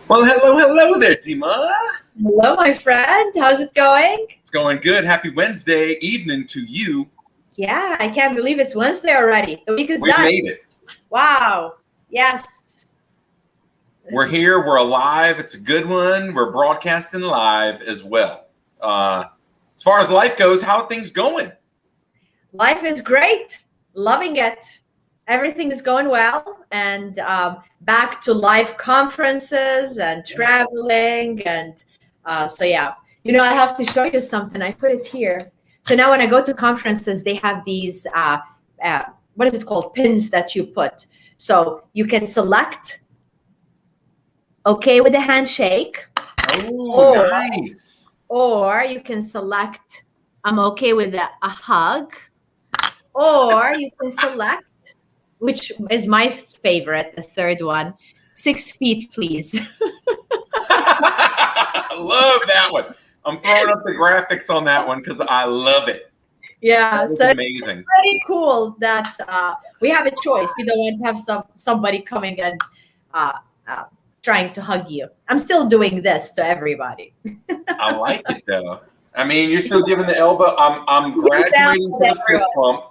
Well, hello there, Dima. Hello, my friend. How's it going? It's going good. Happy Wednesday evening to you. Yeah, I can't believe it's Wednesday already. The week is We done. made it. Wow. Yes. We're here. We're alive. It's a good one. We're broadcasting live as well. As far as life goes, how are things going? Life is great. Loving it. Everything is going well. And back to live conferences and traveling. And so, yeah. You know, I have to show you something. I put it here. So now when I go to conferences, they have these, what is it called? Pins that you put. So you can select okay with a handshake. Oh, nice. Or you can select I'm okay with a hug. Or you can select, which is my favorite, the third one, 6 feet, please. I love that one. I'm throwing up the graphics on that one because I love it. Yeah, so amazing. It's pretty cool that we have a choice. We don't want to have somebody coming and trying to hug you. I'm still doing this to everybody. I like it though. I mean, you're still giving the elbow. I'm graduating to the fist bump.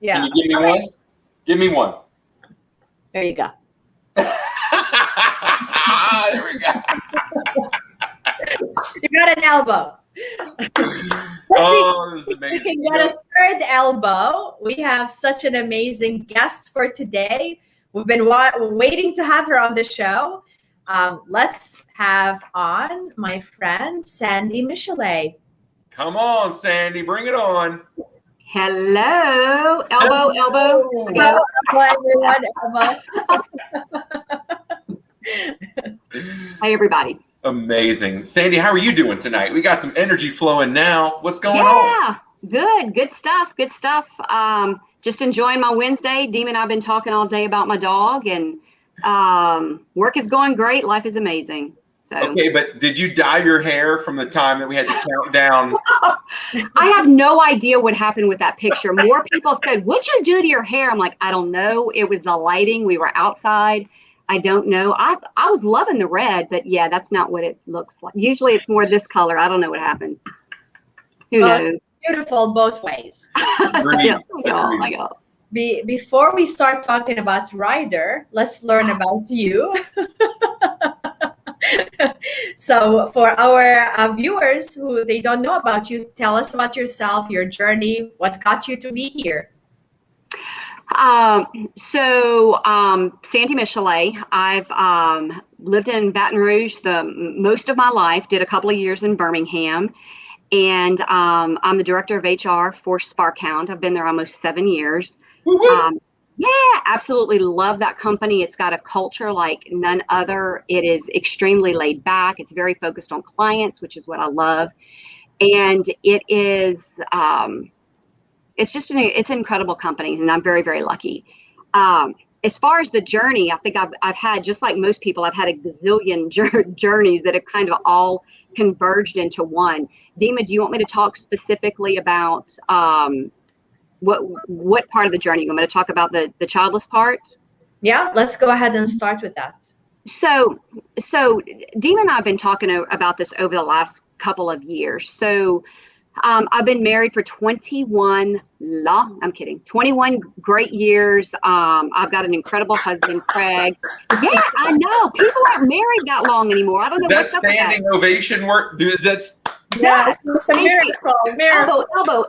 Yeah. Can you give me one? Give me one. There you go. There we go. You got an elbow. Oh, this is amazing. We can get a third elbow. We have such an amazing guest for today. We've been waiting to have her on the show. Let's have on my friend, Sandy Michelet. Come on, Sandy, bring it on. Hello, elbow. Hello, everyone, elbow. Hi, everybody. Amazing. Sandy, how are you doing tonight? We got some energy flowing now. What's going on? Yeah, good stuff. Just enjoying my Wednesday. Dima and I have been talking all day about my dog, and work is going great. Life is amazing. So. Okay, but did you dye your hair from the time that we had to count down? I have no idea what happened with that picture. More people said, "What'd you do to your hair?" I'm like, I don't know. It was the lighting. We were outside. I don't know. I was loving the red, but yeah, that's not what it looks like. Usually it's more this color. I don't know what happened. Who knows? Beautiful both ways. Before we start talking about Ryder, let's learn about you. So for our viewers who they don't know about you, tell us about yourself, your journey, what got you to be here. Sandy Michelet, I've lived in Baton Rouge most of my life, did a couple of years in Birmingham, and I'm the director of HR for Sparkhound. I've been there almost 7 years. Yeah, absolutely love that company. It's got a culture like none other. It is extremely laid back. It's very focused on clients, which is what I love. And it is, it's an incredible company, and I'm very, very lucky. As far as the journey, I think I've had, just like most people, I've had a gazillion journeys that have kind of all converged into one. Dima, do you want me to talk specifically about what part of the journey? You want me to talk about the childless part? Yeah, let's go ahead and start with that. So Dima and I have been talking about this over the last couple of years. So I've been married for 21 great years. I've got an incredible husband, Craig. Yeah, I know. People aren't married that long anymore. I don't know. Is that standing ovation work? Is that? Yes, it's a miracle.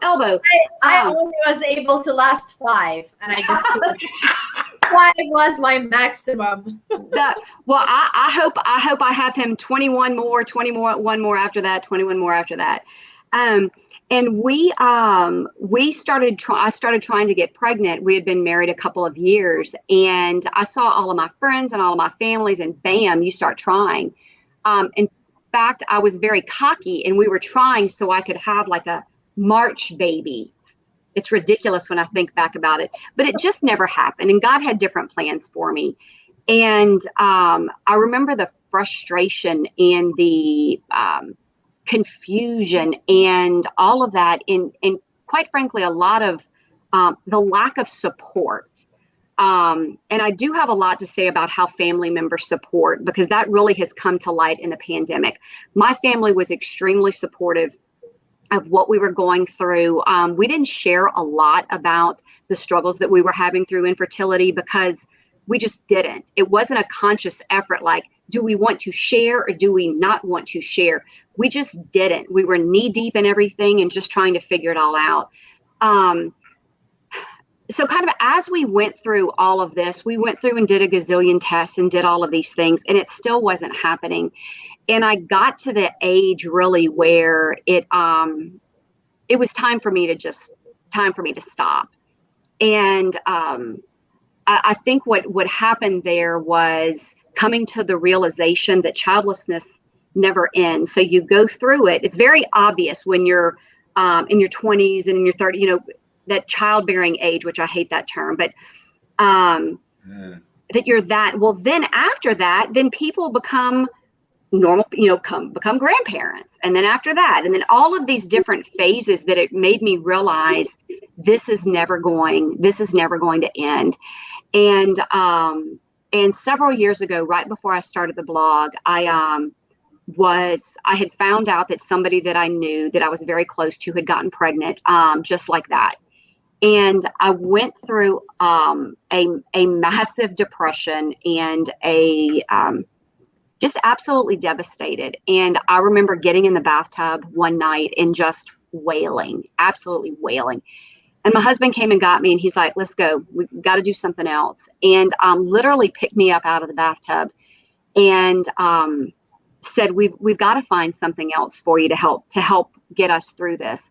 Elbow. I only was able to last 5, and I just 5 was my maximum. I hope I have him 21 more, 1 more after that, 21 more after that. And I started trying to get pregnant. We had been married a couple of years, and I saw all of my friends and all of my families, and bam, you start trying. In fact, I was very cocky, and we were trying so I could have like a March baby. It's ridiculous when I think back about it, but it just never happened. And God had different plans for me. And I remember the frustration and the confusion and all of that, and quite frankly, a lot of the lack of support And I do have a lot to say about how family members support, because that really has come to light in the pandemic. My family was extremely supportive of what we were going through. We didn't share a lot about the struggles that we were having through infertility because we just didn't. It wasn't a conscious effort like, do we want to share or do we not want to share? We just didn't. We were knee deep in everything and just trying to figure it all out. So kind of as we went through all of this, we went through and did a gazillion tests and did all of these things, and it still wasn't happening. And I got to the age really where it was time for me to stop. And I think what happened there was coming to the realization that childlessness never ends. So you go through it. It's very obvious when you're in your 20s and in your 30s, that childbearing age, which I hate that term, but that you're that. Well, then after that, then people become normal, become grandparents. And then after that, and then all of these different phases that it made me realize this is never going to end. And several years ago, right before I started the blog, I had found out that somebody that I knew that I was very close to had gotten pregnant, just like that. And I went through a massive depression and just absolutely devastated. And I remember getting in the bathtub one night and just wailing, absolutely wailing. And my husband came and got me and he's like, let's go. We've got to do something else. And literally picked me up out of the bathtub and said, we've got to find something else for you to help get us through this.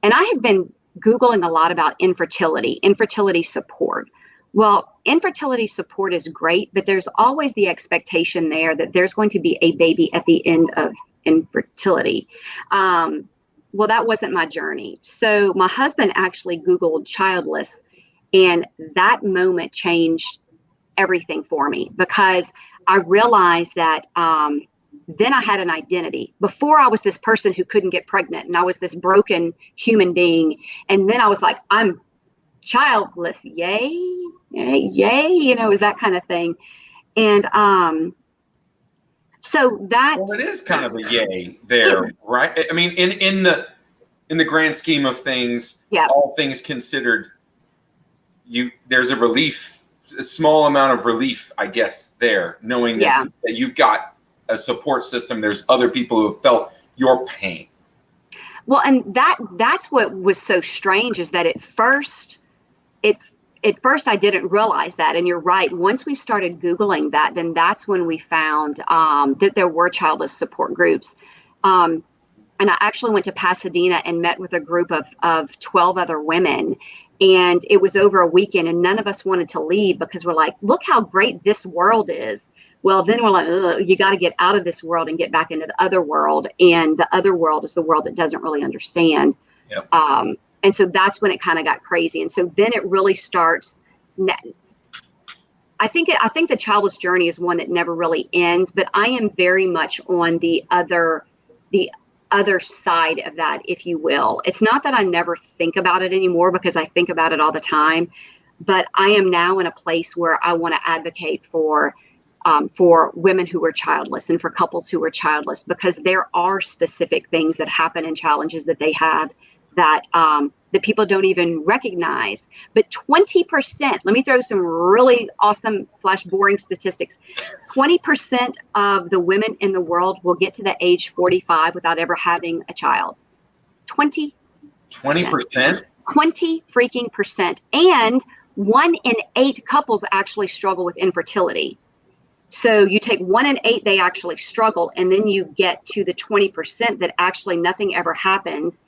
And I had been Googling a lot about infertility support. Well, infertility support is great, but there's always the expectation there that there's going to be a baby at the end of infertility. Well, that wasn't my journey. So my husband actually Googled childless, and that moment changed everything for me because I realized that then I had an identity. Before I was this person who couldn't get pregnant and I was this broken human being. And then I was like, I'm childless. Yay, yay, it was that kind of thing. And so that. Well, it is kind of a yay there, right? I mean, in the grand scheme of things, all things considered, there's a small amount of relief, I guess, there, knowing that you've got a support system. There's other people who have felt your pain. Well, and that's what was so strange is that at first I didn't realize that. And you're right. Once we started Googling that, then that's when we found that there were childless support groups. And I actually went to Pasadena and met with a group of 12 other women. And it was over a weekend and none of us wanted to leave because we're like, look how great this world is. Well, then we're like, you got to get out of this world and get back into the other world. And the other world is the world that doesn't really understand. Yep. And so that's when it kind of got crazy. And so then it really starts. I think the childless journey is one that never really ends, but I am very much on the other side of that, if you will. It's not that I never think about it anymore because I think about it all the time, but I am now in a place where I want to advocate for women who are childless and for couples who are childless, because there are specific things that happen and challenges that they have that people don't even recognize. But 20%, let me throw some really awesome / boring statistics. 20% of the women in the world will get to the age 45 without ever having a child. 20%. 20%? 20 freaking %. And 1 in 8 couples actually struggle with infertility. So you take 1 in 8, they actually struggle. And then you get to the 20% that actually nothing ever happens.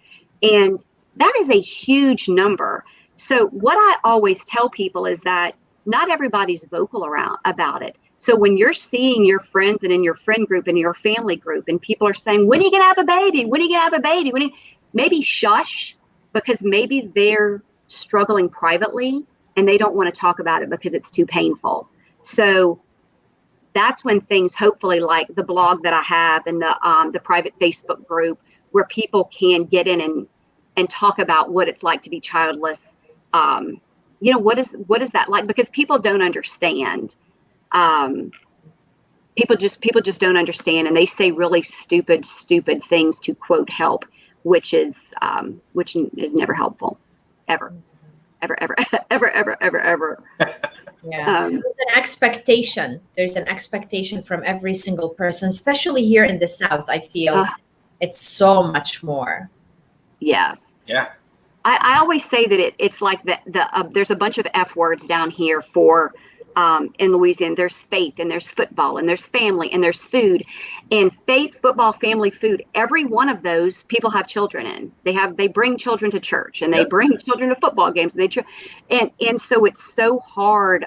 And that is a huge number. So what I always tell people is that not everybody's vocal about it. So when you're seeing your friends and in your friend group and your family group, and people are saying, when are you going to have a baby? When are you going to have a baby? Maybe shush, because maybe they're struggling privately and they don't want to talk about it because it's too painful. So that's when things, hopefully like the blog that I have and the private Facebook group, where people can get in and talk about what it's like to be childless, what is that like? Because people don't understand. People just don't understand, and they say really stupid things to quote help, which is never helpful, ever. Yeah. There's an expectation from every single person, especially here in the South. I feel it's so much more. Yes. Yeah. I always say that it's like there's a bunch of F words down here for in Louisiana. There's faith, and there's football, and there's family, and there's food. And faith, football, family, food, every one of those people have children in. They bring children to church, and they bring children to football games. And so it's so hard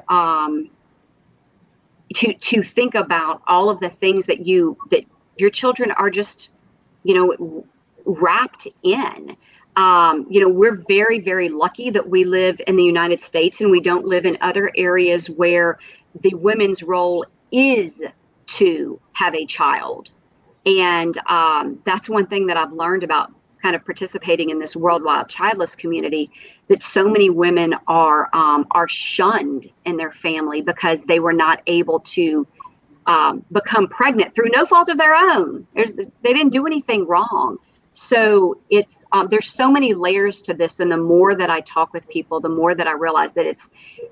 to think about all of the things that your children are just, wrapped in. We're very, very lucky that we live in the United States, and we don't live in other areas where the women's role is to have a child. And that's one thing that I've learned about kind of participating in this worldwide childless community, that so many women are shunned in their family because they were not able to become pregnant through no fault of their own. They didn't do anything wrong. So it's there's so many layers to this, and the more that I talk with people, the more that I realize that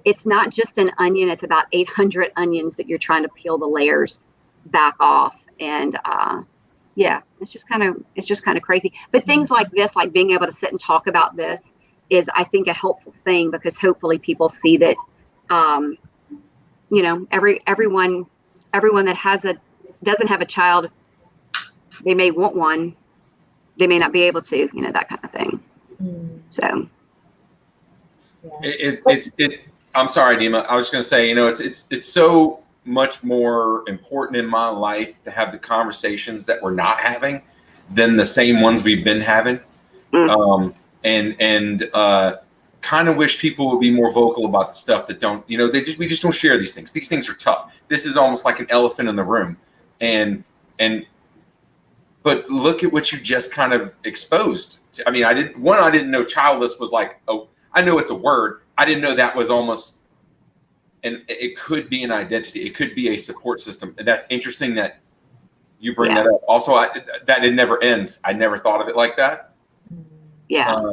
it's not just an onion; it's about 800 onions that you're trying to peel the layers back off. And it's just kind of crazy. But things like this, like being able to sit and talk about this, is I think a helpful thing, because hopefully people see that everyone that doesn't have a child, they may want one. They may not be able to, that kind of thing. So. I'm sorry, Dima. I was just going to say, it's so much more important in my life to have the conversations that we're not having than the same ones we've been having. And kind of wish people would be more vocal about the stuff that don't, we just don't share these things. These things are tough. This is almost like an elephant in the room. But look at what you just kind of exposed. I mean, I didn't know childless was like, I know it's a word. I didn't know that was almost, and it could be an identity. It could be a support system. And that's interesting that you bring that up. Also, that it never ends. I never thought of it like that. Yeah.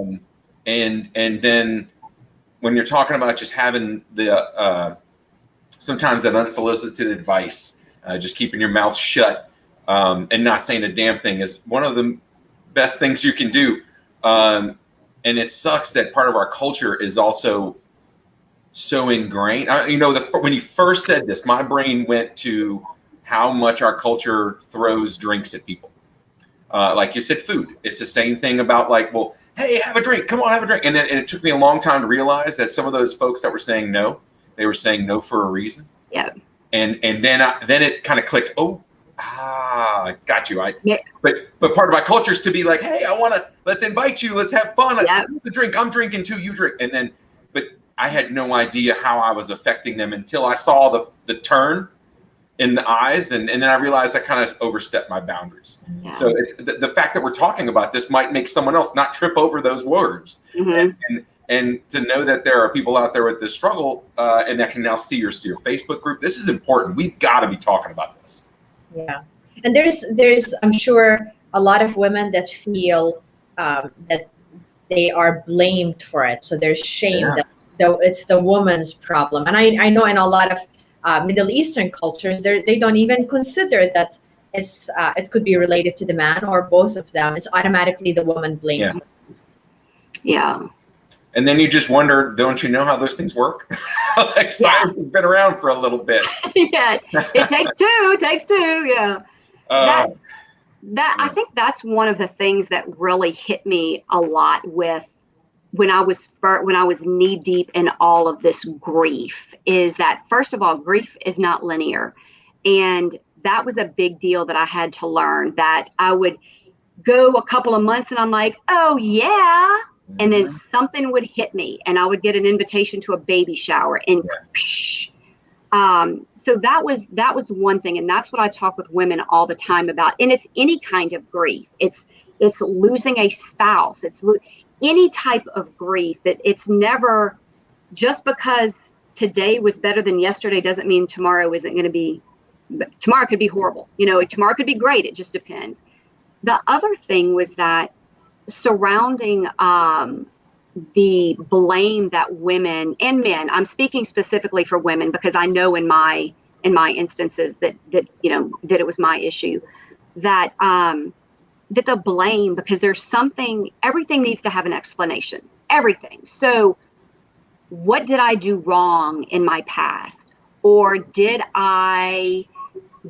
And then when you're talking about just having the, sometimes that unsolicited advice, just keeping your mouth shut, and not saying a damn thing, is one of the best things you can do. And it sucks that part of our culture is also so ingrained. When you first said this, my brain went to how much our culture throws drinks at people. Like you said, food. It's the same thing about like, well, hey, have a drink. Come on, have a drink. And it took me a long time to realize that some of those folks that were saying no, they were saying no for a reason. Yeah. And then it kind of clicked. Got you. But part of my culture is to be like, hey, let's invite you. Let's have fun. Let's drink. I'm drinking too. You drink. But I had no idea how I was affecting them until I saw the turn in the eyes. And then I realized I kind of overstepped my boundaries. Yeah. So it's the fact that we're talking about this might make someone else not trip over those words. Mm-hmm. And to know that there are people out there with this struggle, and that can now see your Facebook group. This is important. We've got to be talking about this. Yeah. And there's I'm sure a lot of women that feel that they are blamed for it. So there's shame that it's the woman's problem. And I know in a lot of Middle Eastern cultures, they don't even consider that it could be related to the man or both of them. It's automatically the woman blamed. Yeah. And then you just wonder, don't you know how those things work? Like science has been around for a little bit. Yeah, it takes two. Yeah. I think that's one of the things that really hit me a lot with when I was knee deep in all of this grief, is that, first of all, grief is not linear. And that was a big deal that I had to learn, that I would go a couple of months and I'm like, oh yeah. And then something would hit me and I would get an invitation to a baby shower and so that was one thing. And that's what I talk with women all the time about. And it's any kind of grief. It's losing a spouse. It's any type of grief, that it's never just because today was better than yesterday doesn't mean tomorrow isn't going to be, tomorrow could be horrible. You know, tomorrow could be great. It just depends. The other thing was that surrounding the blame that women and men, I'm speaking specifically for women because I know in my instances that you know, that it was my issue, that that the blame, because there's something, everything needs to have an explanation, everything. So what did I do wrong in my past? Or did I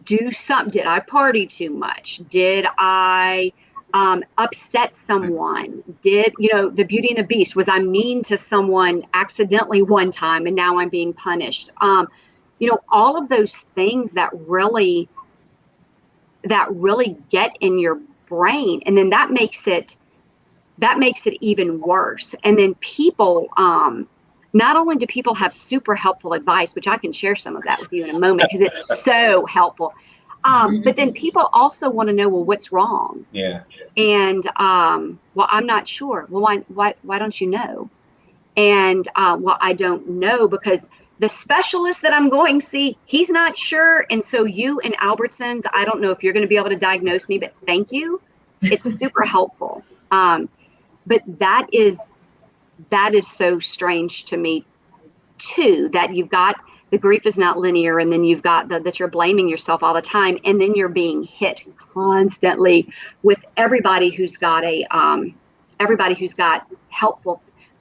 do something? Did I party too much? Did I upset someone? Did, you know, the Beauty and the Beast, was I mean to someone accidentally one time and now I'm being punished? You know, all of those things that really get in your brain, and then that makes it even worse. And then people, not only do people have super helpful advice, which I can share some of that with you in a moment because it's so helpful, but then people also want to know, well, what's wrong? Yeah. And well, I'm not sure. Well, why don't you know? And well, I don't know because the specialist that I'm going to see, he's not sure. And so you and Albertsons, I don't know if you're going to be able to diagnose me, but thank you. It's super helpful. But that is so strange to me too, that you've got the grief is not linear, and then you've got that you're blaming yourself all the time, and then you're being hit constantly with everybody who's got helpful.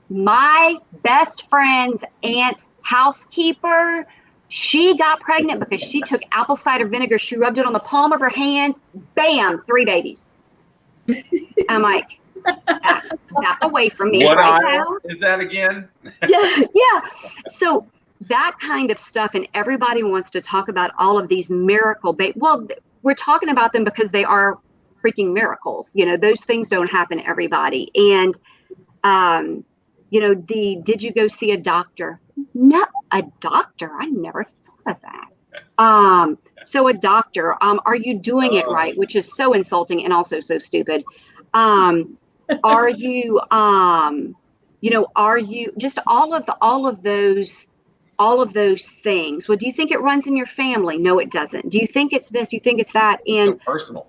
My best friend's aunt's housekeeper, she got pregnant because she took apple cider vinegar, she rubbed it on the palm of her hands, bam, 3 babies. I'm like, back away from me. What right aisle now. Is that again? Yeah. So that kind of stuff, and everybody wants to talk about all of these miracle well, we're talking about them because they are freaking miracles. You know, those things don't happen to everybody. And you know, did you go see a doctor? No, a doctor? I never thought of that. So a doctor, are you doing it right? Which is so insulting and also so stupid. Are you, you know, are you just all of those things? Well, do you think it runs in your family? No, it doesn't. Do you think it's this? Do you think it's that? And so personal.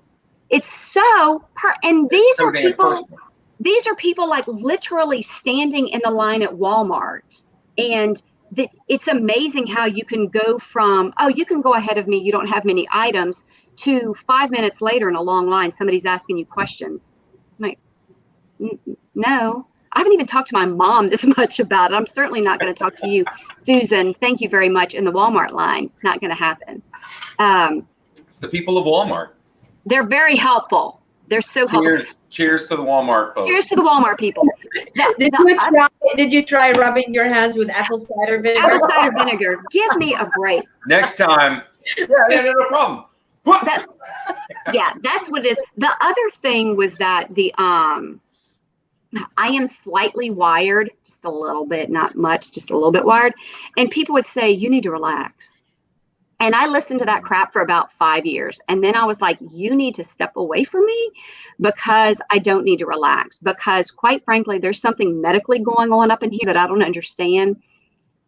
It's so, and these so are people, personal. These are people like literally standing in the line at Walmart. And it's amazing how you can go from, oh, you can go ahead of me, you don't have many items, to 5 minutes later in a long line, somebody's asking you questions. I'm like, no, I haven't even talked to my mom this much about it. I'm certainly not going to talk to you, Susan. Thank you very much. In the Walmart line, not going to happen. It's the people of Walmart. They're very helpful. They're so helpful. Cheers to the Walmart folks. Cheers to the Walmart people. Did you try rubbing your hands with apple cider vinegar? Apple cider vinegar. Give me a break. Next time. Yeah, no problem. That's what it is. The other thing was that I am slightly wired, just a little bit, not much, just a little bit wired. And people would say, you need to relax. And I listened to that crap for about 5 years. And then I was like, you need to step away from me because I don't need to relax. Because quite frankly, there's something medically going on up in here that I don't understand.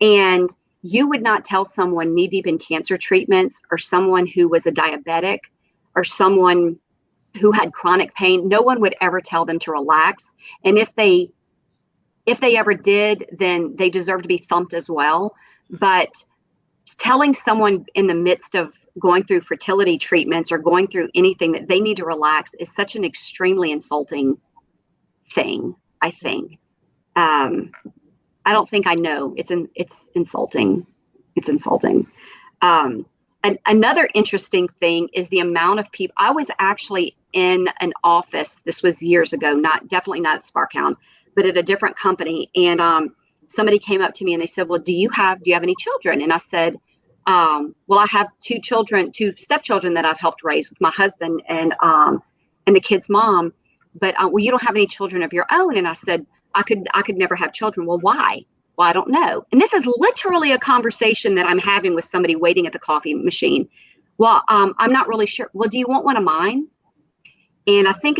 And you would not tell someone knee deep in cancer treatments, or someone who was a diabetic, or someone who had chronic pain. No one would ever tell them to relax. And if they ever did, then they deserve to be thumped as well. But telling someone in the midst of going through fertility treatments or going through anything that they need to relax is such an extremely insulting thing, I think. I don't think I know. It's insulting. It's insulting. And another interesting thing is the amount of people. I was actually in an office. This was years ago, definitely not at Sparkhound, but at a different company. And somebody came up to me and they said, well, do you have any children? And I said, well, I have 2 stepchildren that I've helped raise with my husband and the kid's mom. But well, you don't have any children of your own. And I said, I could never have children. Well, why? Well, I don't know. And this is literally a conversation that I'm having with somebody waiting at the coffee machine. Well, I'm not really sure. Well, do you want one of mine? And I think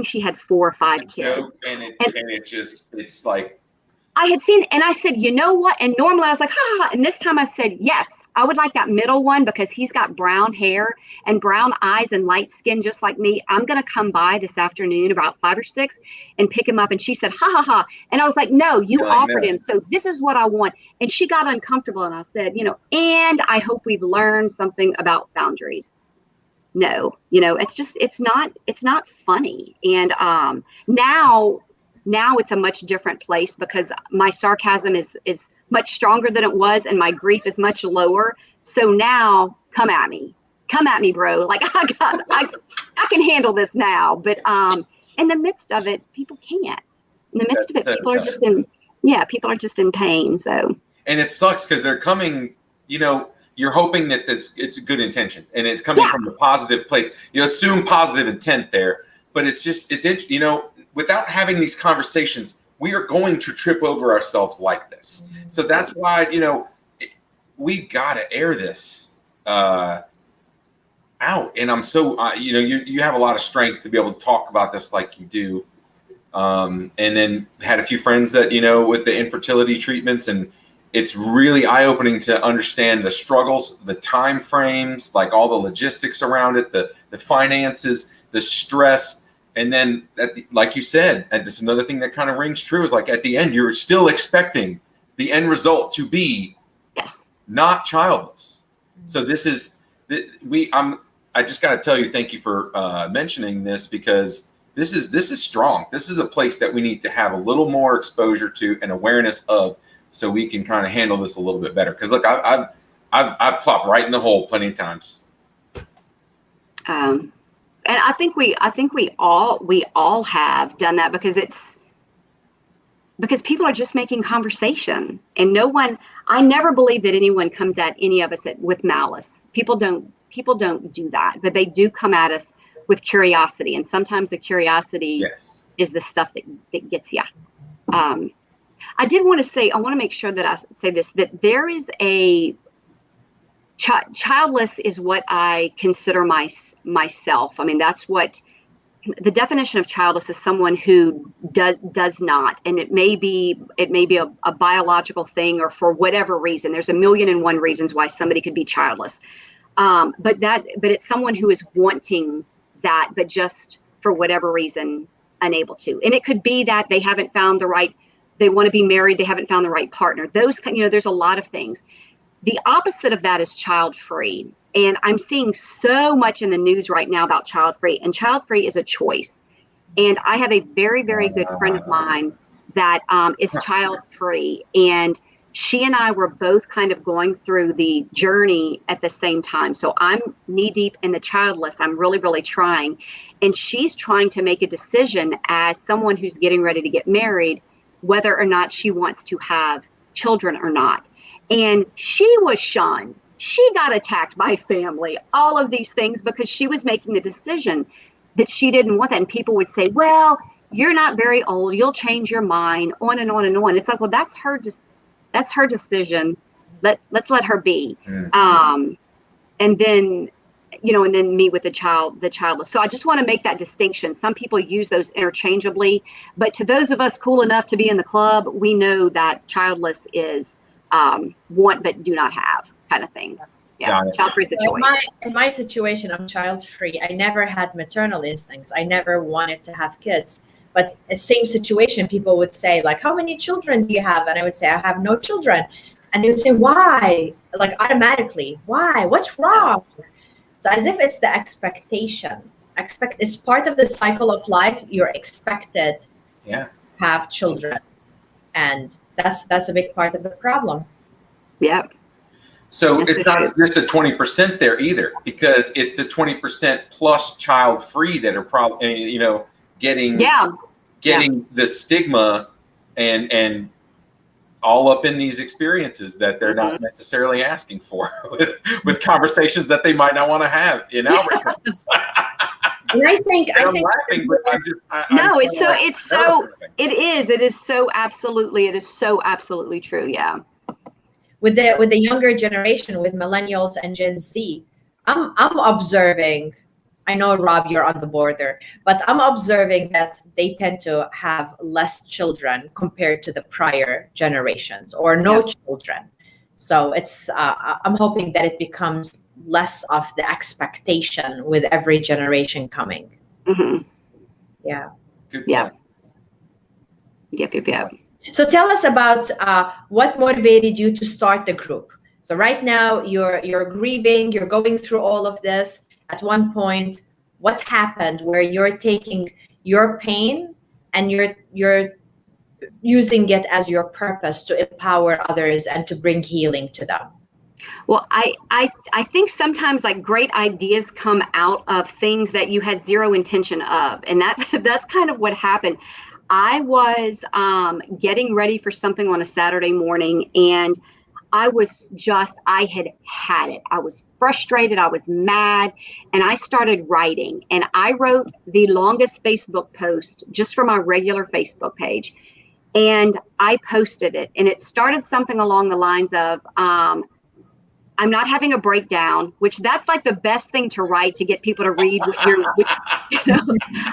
she had 4 or 5 kids. And it's like, I had seen, and I said, you know what? And normally I was like, ha, and this time I said, yes, I would like that middle one because he's got brown hair and brown eyes and light skin just like me. I'm going to come by this afternoon about 5 or 6 and pick him up. And she said, ha, ha, ha. And I was like, no, you offered him. So this is what I want. And she got uncomfortable. And I said, and I hope we've learned something about boundaries. No, it's not funny. And now it's a much different place because my sarcasm is much stronger than it was, and my grief is much lower. So now, come at me, bro. Like I can handle this now. But in the midst of it, people can't. In the midst of it, people are just in pain. So. And it sucks because they're coming. You're hoping that it's a good intention and it's coming from a positive place. You assume positive intent there, but it's without having these conversations, we are going to trip over ourselves like this. So that's why, we got to air this out. And I'm so, you have a lot of strength to be able to talk about this like you do. And then had a few friends that, with the infertility treatments, and it's really eye-opening to understand the struggles, the time frames, like all the logistics around it, the finances, the stress. And then, like you said, and this is another thing that kind of rings true, is like at the end, you're still expecting the end result to be not childless. So this is, I just got to tell you, thank you for mentioning this, because this is strong. This is a place that we need to have a little more exposure to and awareness of, so we can kind of handle this a little bit better. Because look, I've plopped right in the hole plenty of times. And I think we all have done that because people are just making conversation, and I never believe that anyone comes at any of us with malice. People don't do that, but they do come at us with curiosity. And sometimes the curiosity is the stuff that gets you. I want to make sure that I say this, that there is a childless is what I consider myself. I mean, that's what the definition of childless is: someone who does not, and it may be a biological thing, or for whatever reason. There's 1,000,001 reasons why somebody could be childless. But it's someone who is wanting that, but just for whatever reason, unable to. And it could be that they haven't found they want to be married, they haven't found the right partner. There's a lot of things. The opposite of that is child-free. And I'm seeing so much in the news right now about child-free, and child-free is a choice. And I have a very, very good friend of mine that is child-free. And she and I were both kind of going through the journey at the same time. So I'm knee-deep in the childless. I'm really, really trying. And she's trying to make a decision as someone who's getting ready to get married, whether or not she wants to have children or not. And she was shunned. She got attacked by family, all of these things, because she was making the decision that she didn't want that. And people would say, well, you're not very old, you'll change your mind, on and on and on. It's like, well, that's her decision. Let's let her be. And then, and then me with the childless. So I just want to make that distinction. Some people use those interchangeably, but to those of us cool enough to be in the club, we know that childless is want but do not have kind of thing. Yeah, child-free is a choice. In my situation, I'm child-free. I never had maternal instincts. I never wanted to have kids. But the same situation, people would say, like, how many children do you have? And I would say, I have no children. And they would say, why? Like, automatically, why? What's wrong? So as if it's the expectation. It's part of the cycle of life. You're expected to have children. And that's a big part of the problem. Yeah. So it's not just the 20% there either, because it's the 20% plus child-free that are probably, getting the stigma and all up in these experiences that they're not necessarily asking for with conversations that they might not want to have in our references. And I think laughing, but it is so absolutely true. Yeah. With the younger generation, with millennials and Gen Z, I'm observing I know, Rob, you're on the border, but I'm observing that they tend to have less children compared to the prior generations, or no children. So it's I'm hoping that it becomes less of the expectation with every generation coming. Mm-hmm. Yeah. Good point. Yep. So tell us about what motivated you to start the group. So right now you're grieving, you're going through all of this. At one point, what happened where you're taking your pain and you're using it as your purpose to empower others and to bring healing to them? Well, I think sometimes like great ideas come out of things that you had zero intention of, and that's kind of what happened. I was getting ready for something on a Saturday morning, and I had it. I was frustrated. I was mad, and I started writing, and I wrote the longest Facebook post just for my regular Facebook page, and I posted it, and it started something along the lines of, I'm not having a breakdown, which that's like the best thing to write to get people to read what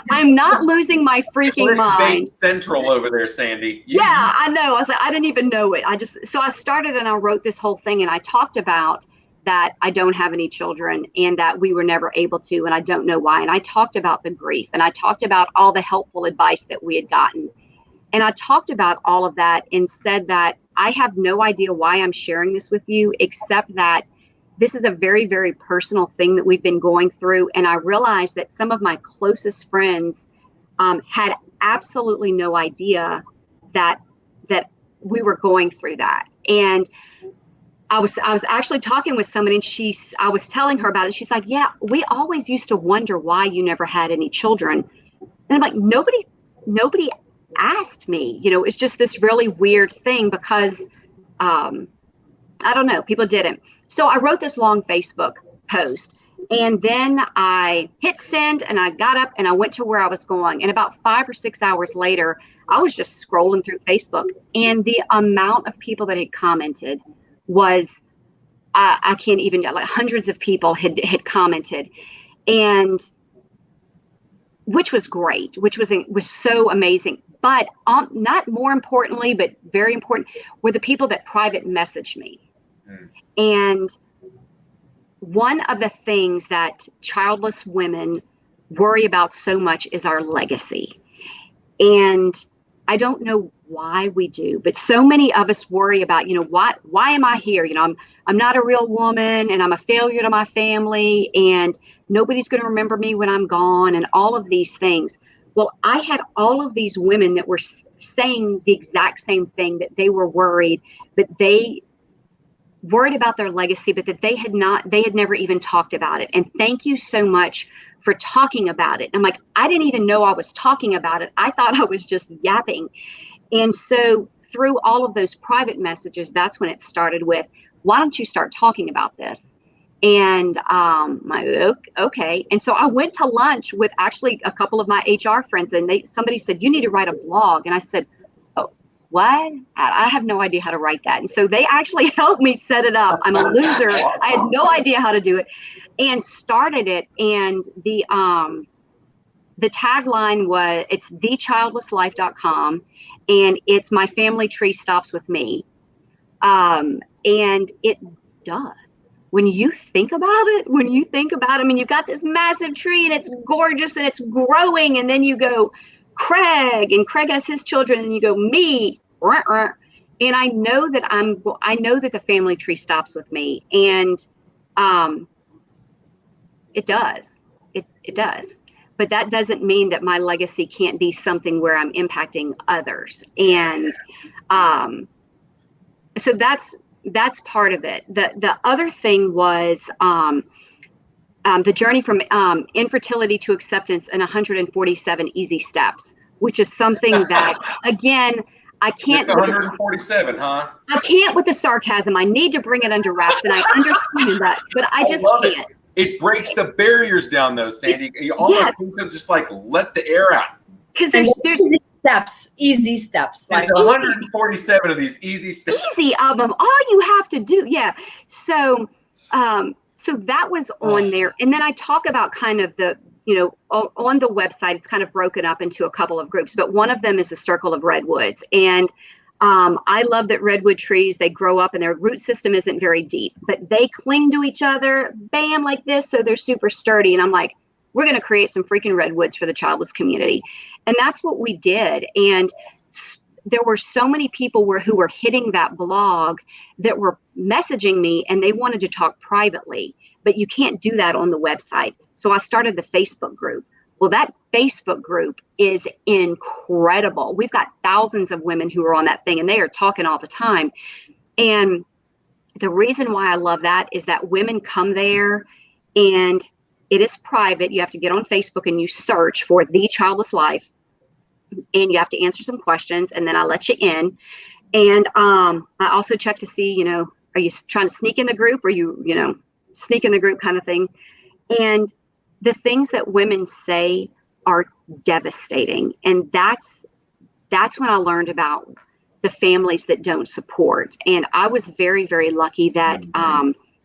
I'm not losing my freaking mind. Central over there, Sandy. Yeah, I know. I was like, I didn't even know it. So I started and I wrote this whole thing, and I talked about that I don't have any children and that we were never able to, and I don't know why. And I talked about the grief, and I talked about all the helpful advice that we had gotten. And I talked about all of that and said that I have no idea why I'm sharing this with you, except that this is a very, very personal thing that we've been going through. And I realized that some of my closest friends had absolutely no idea that we were going through that. And I was actually talking with somebody, and I was telling her about it. She's like, yeah, we always used to wonder why you never had any children. And I'm like, nobody asked me. It's just this really weird thing because I don't know, people didn't. So I wrote this long Facebook post, and then I hit send, and I got up and I went to where I was going. And about 5 or 6 hours later, I was just scrolling through Facebook, and the amount of people that had commented was I can't even, like hundreds of people had commented, and which was great, which was so amazing. But not more importantly, but very important, were the people that private messaged me. And one of the things that childless women worry about so much is our legacy. And I don't know why we do, but so many of us worry about, why am I here? I'm not a real woman, and I'm a failure to my family, and nobody's going to remember me when I'm gone, and all of these things. Well, I had all of these women that were saying the exact same thing, that they were worried, but they worried about their legacy, but that they had never even talked about it. And thank you so much for talking about it. I'm like, I didn't even know I was talking about it. I thought I was just yapping. And so through all of those private messages, that's when it started with, why don't you start talking about this? And okay. And so I went to lunch with actually a couple of my HR friends, and somebody said, you need to write a blog. And I said, oh, what? I have no idea how to write that. And so they actually helped me set it up. I'm a loser. I had no idea how to do it, and started it. And the tagline was, it's thechildlesslife.com, and it's my family tree stops with me. And it does. When you think about it, I mean, you've got this massive tree, and it's gorgeous, and it's growing, and then you go, Craig, and Craig has his children, and you go, me, and I know that the family tree stops with me, and it does, it does. But that doesn't mean that my legacy can't be something where I'm impacting others, and so that's part of it. The other thing was the journey from infertility to acceptance in 147 easy steps, which is something that, again, I can't. Just 147, huh? I can't with the sarcasm. I need to bring it under wraps, and I understand that, but I just can't. It breaks the barriers down, though, Sandy. You almost need to just like let the air out. Because there's easy steps. There's 147 of these easy steps. Easy of them. All you have to do, yeah. So so that was on there. And then I talk about kind of the, on the website, it's kind of broken up into a couple of groups, but one of them is the Circle of Redwoods. And I love that redwood trees, they grow up and their root system isn't very deep, but they cling to each other, bam, like this. So they're super sturdy. And I'm like, we're going to create some freaking redwoods for the childless community. And that's what we did. And there were so many people who were hitting that blog that were messaging me, and they wanted to talk privately, but you can't do that on the website. So I started the Facebook group. Well, that Facebook group is incredible. We've got thousands of women who are on that thing, and they are talking all the time. And the reason why I love that is that women come there, and it is private. You have to get on Facebook and you search for The Childless Life, and you have to answer some questions, and then I let you in. And I also check to see, are you trying to sneak in the group, or sneak in the group kind of thing. And the things that women say are devastating. And that's when I learned about the families that don't support. And I was very, very lucky that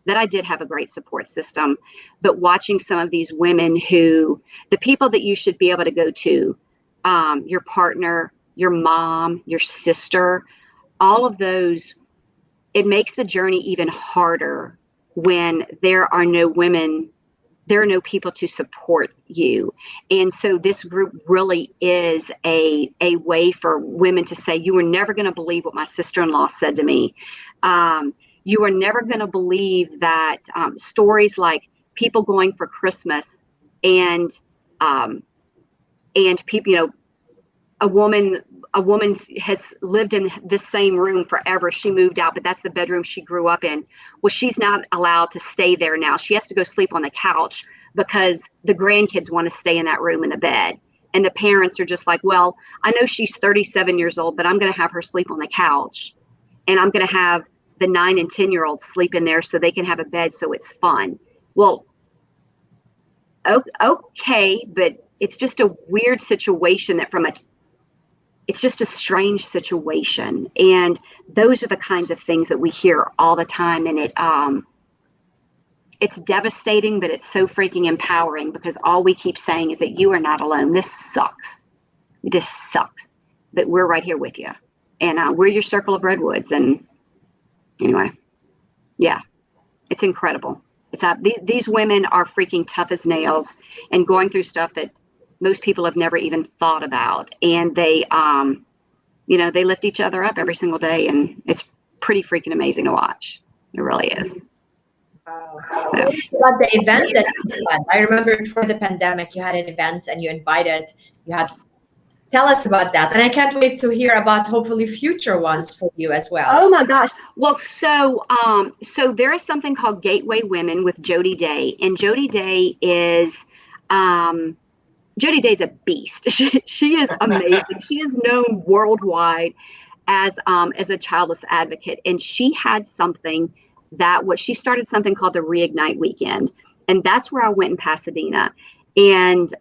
that I did have a great support system. But watching some of these women the people that you should be able to go to, your partner, your mom, your sister, all of those, it makes the journey even harder when there are no people to support you. And so this group really is a way for women to say, you were never going to believe what my sister-in-law said to me. You are never going to believe that stories like people going for Christmas and people, a woman has lived in this same room forever. She moved out, but that's the bedroom she grew up in. Well, she's not allowed to stay there now. She has to go sleep on the couch because the grandkids want to stay in that room in the bed. And the parents are just like, well, I know she's 37 years old, but I'm going to have her sleep on the couch. And I'm going to have the 9 and 10-year-olds sleep in there so they can have a bed, so it's fun. Well, okay, but it's just a weird situation it's just a strange situation. And those are the kinds of things that we hear all the time. And it's devastating, but it's so freaking empowering, because all we keep saying is that you are not alone. This sucks. But we're right here with you. And we're your Circle of Redwoods. And anyway, yeah, it's incredible. These women are freaking tough as nails and going through stuff that most people have never even thought about. And they, they lift each other up every single day. And it's pretty freaking amazing to watch. It really is. Wow. So. About the event that you had. I remember before the pandemic, you had an event and tell us about that. And I can't wait to hear about hopefully future ones for you as well. Oh my gosh. Well, so there is something called Gateway Women with Jody Day. And Jody Day is, Jody Day's a beast. She is amazing. She is known worldwide as a childless advocate. And she had something she started something called the Reignite Weekend. And that's where I went in Pasadena. And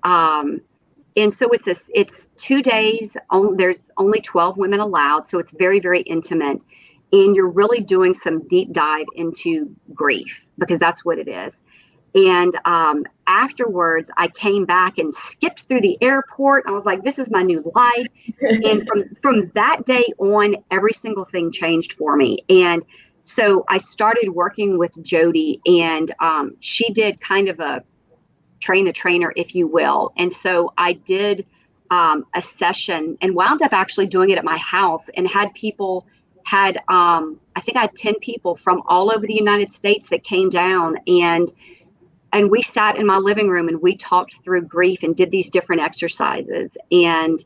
so it's 2 days. There's only 12 women allowed. So it's very, very intimate. And you're really doing some deep dive into grief, because that's what it is. And afterwards, I came back and skipped through the airport. I was like, this is my new life. And from that day on, every single thing changed for me. And so I started working with Jody, and she did kind of a train the trainer, if you will. And so I did a session and wound up actually doing it at my house, and I think I had 10 people from all over the United States that came down, and we sat in my living room and we talked through grief and did these different exercises. And